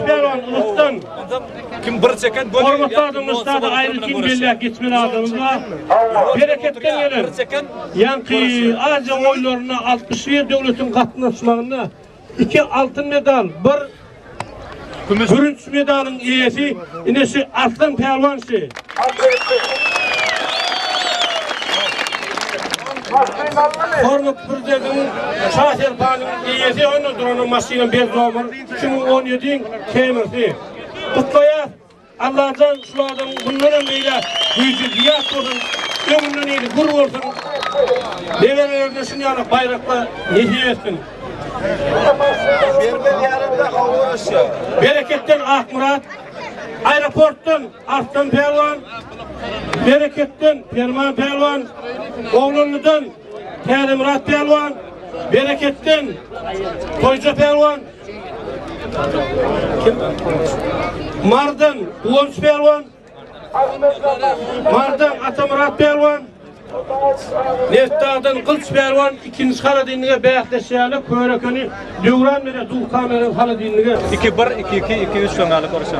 Pervan Ulus'tan kim bir çeken golü Hormatladığım ustadı ayrıkin belli geçmeli adımız var. Bereketten gelen yankı Azya oylarına 61 devletin katılışlarına 2 altın medal, bir bürünç medalın iyisi inesi Aslan Pervan'sı. Hormat Pürdeg'in Şahserpan'ın iyisi onu duranın masinin Bezdoğum'un 2017'in kemirdi. Kutlayar Allah'tan şu adamın bunların neyle gücü diyat olsun, ömrünün neydi gurur olsun. Develerine şunyalık bayrakla nehir etsin. Bereketten Akmurat, aeroporttan Aslan Pervan, Bereketten Perman Pervan, Oğlunlu'dan Murat Pervan, Bereketten Toyca Pervan, Mardan Uğuz Pervan, Mardan Murat Pervan, Nefta'dan Kılıç Pervan, ikinci Karadeni'ye beyakleşeyle Körekönü Dövran ve Dulkamer'in Karadeni'ye 2-1, 2-2, 2-3 sonralık orası.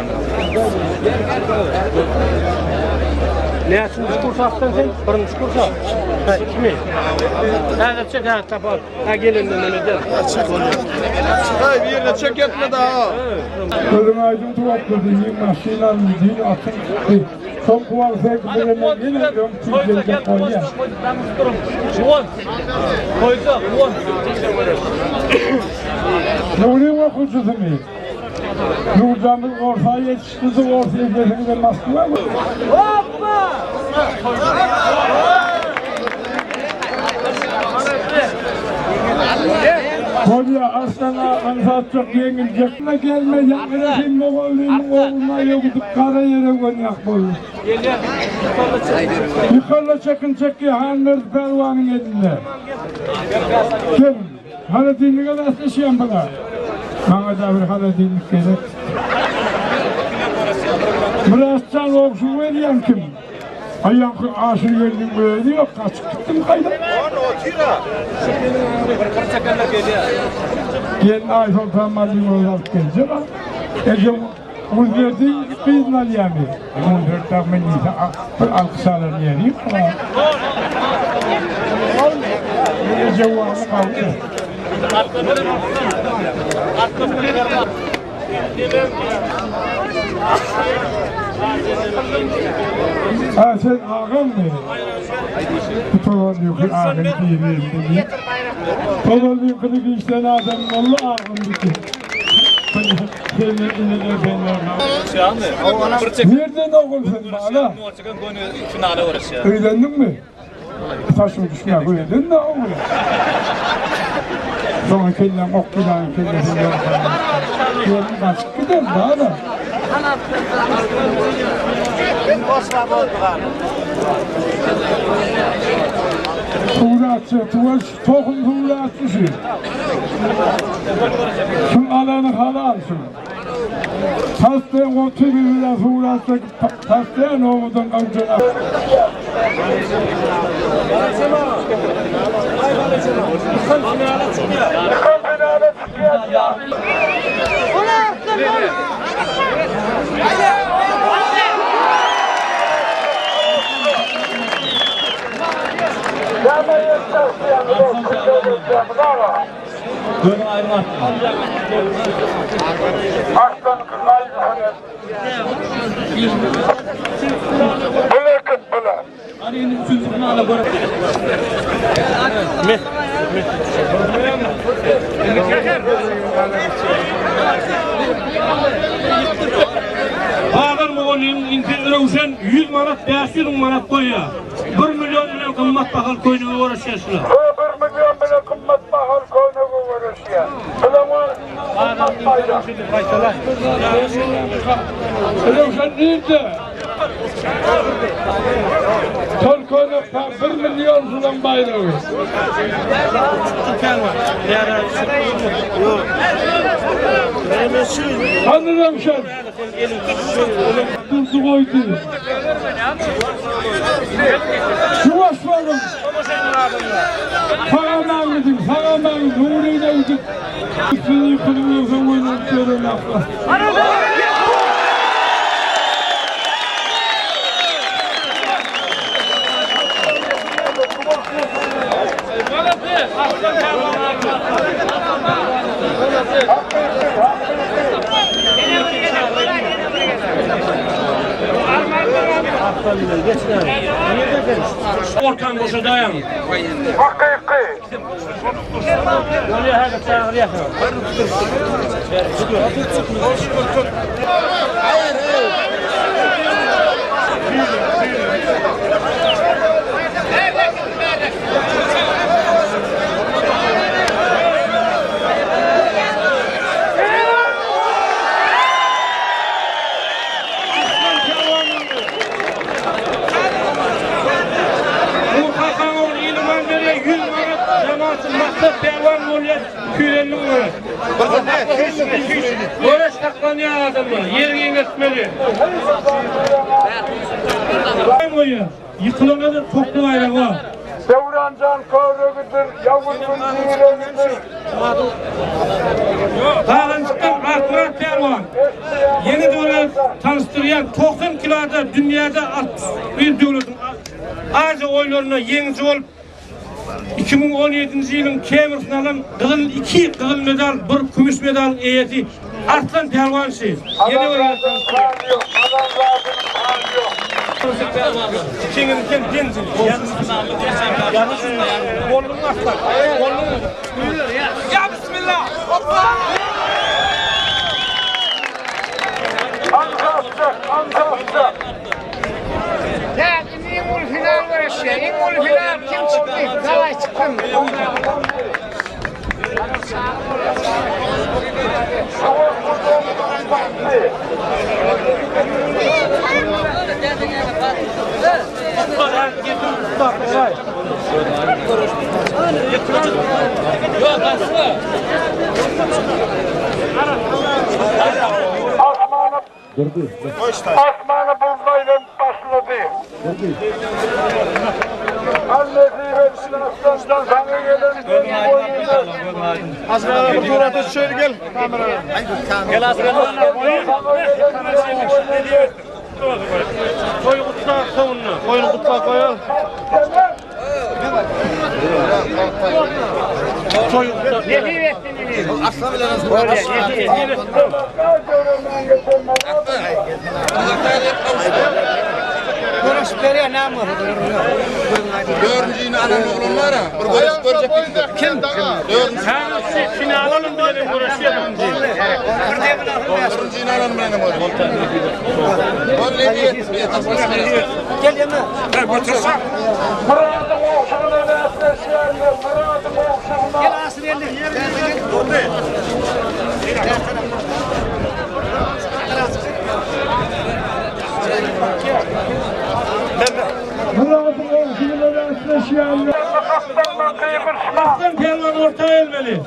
Ne yapsın? Kursaktın sen? Birinci kursak. Kimi? Ha, çek ha, tapal. Ha, gelin öyle der. Hay bir yerine çek etme daha. Kızım aydın topladı, maşinanın değil, atın çıktı. Çok kuvar sevgilerine yine yok Türkiye'de koyuyor. Nuri'nin okulcusu mu? Nurcan'ın ortaya yetiştirdi, ortaya geldiğinde Moskva mı? Hoppa! Konya Aslan'a ansat çok yenilecek. Gelme yaklaşın Moğollu'nun oğluna yokuduk kara yere konyak boyu. Yukarıda çekin çekiyor Hanlar Pervan'ın elinde. Kim? Haladinlik'e rastlaşıyan bana. Bana da bir haladinlik gerek. Birazdan okşu veriyen kim? Ayankı aşırı geldim böyle yok. Kaçıp gittim kaydım. Gelin ay sultan maddim olarak gelince bak. Ece uzverdi kıyınlar yani. Uzver tahminiyse alkışaların yeriyim. Ece uğanı kaldı. Ha sen ağam mı? Tutulan yukarı ağam diyeyim dedi. Tutulan yukarı bir tane adamın oğlu ağam dedi. Nereden okulsun bana? Öğrendin mi? Taşın düşmeye öğrendin de oğlum. Sonra kendine okuyla kendisini yapalım. Yerini kaçıp gider daha da. Tuğratçı, tohum tuğratçısı. Şun alanı halalsın. Taslayan o tübüyle tuğratçı, taslayan oğudan avcına. Dön ayrılma. Aslan kızlar Bırakın bırak. Arayın üçüncü ala bırak. Ağır Moğol'un integrasyon 100 manat, 500 manat koyuyor. 1 milyon bile kımmat bakal koyunu uğraşıyorsun. 1 milyon bile kımmat bahar koyunu uğraşıyor. Ulan o bayrak. Ulan nerede? Sol koyunu 1 milyon sulan bayrağı. Anladım sen. Tuzu koydu. Şu başlarım. Sağaman dedim, sağaman. Nuri'yle ucuk. Üstünü kılıyorsan oynayıp görün akla. Ortam boşa dayan. Maksat devam oluyor, kürenin var. Böyle saklanıyor adamlar, yerin etmeli. Yıkılana da toplu bayrak var. Devrancan kavruğudur, yavuzun ziyirevidir. Dağlançıktan Akman Pervan. Yeni devlet tanıştırıyan 90 kiloda dünyada bir devletin Aziya oyunlarına yenici olup 2017 yılın kemer finalı kızıl 2 kızıl medal, 1 gümüş medal eyeti Arslan Pervan'sı. Yeni olarak tanıştırıyor. Çingin denizin. Yalnız kolunu atlar. Ya bismillah. Amca. Ya İngol final var aşağı. İngol final kim çıktı? Kalay çıktı mı? Asmanı bulmayla başladı. Annesi ve Sinas'tan sana gelen benim boyunca. Aslanım bu turada şöyle gel. Kameraya. Gel aslanım. Koy kutla savunma. Koyun kutla koyun. Nefir ettin ini. Aslan bile nasıl? Nefir ettin. Konuş veriyor ne mı? Dördüncüğünü anan oğlum var ya. Bir görecek bir kim? Sen finalinin bile ben uğraşıyorum. Dördüncüğünü anan benim oğlum. Oğlum ne diye? Gel yeme. Murat'ın oğluna nesleşenler, Murat'ın oğluna. Gel asıl yerine. Murat'ın oğluna nesleşenler. Aslan Pervan ortaya elmeli.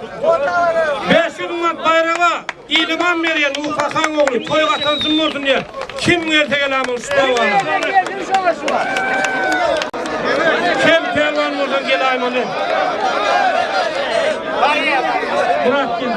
500 manat bayrağa İliman veriyen Ufakan oğlu toy vatansın mı olsun diye. Kim gelse gelamın usta var. Kim Pervan oradan gelayım onu. Bırak kim.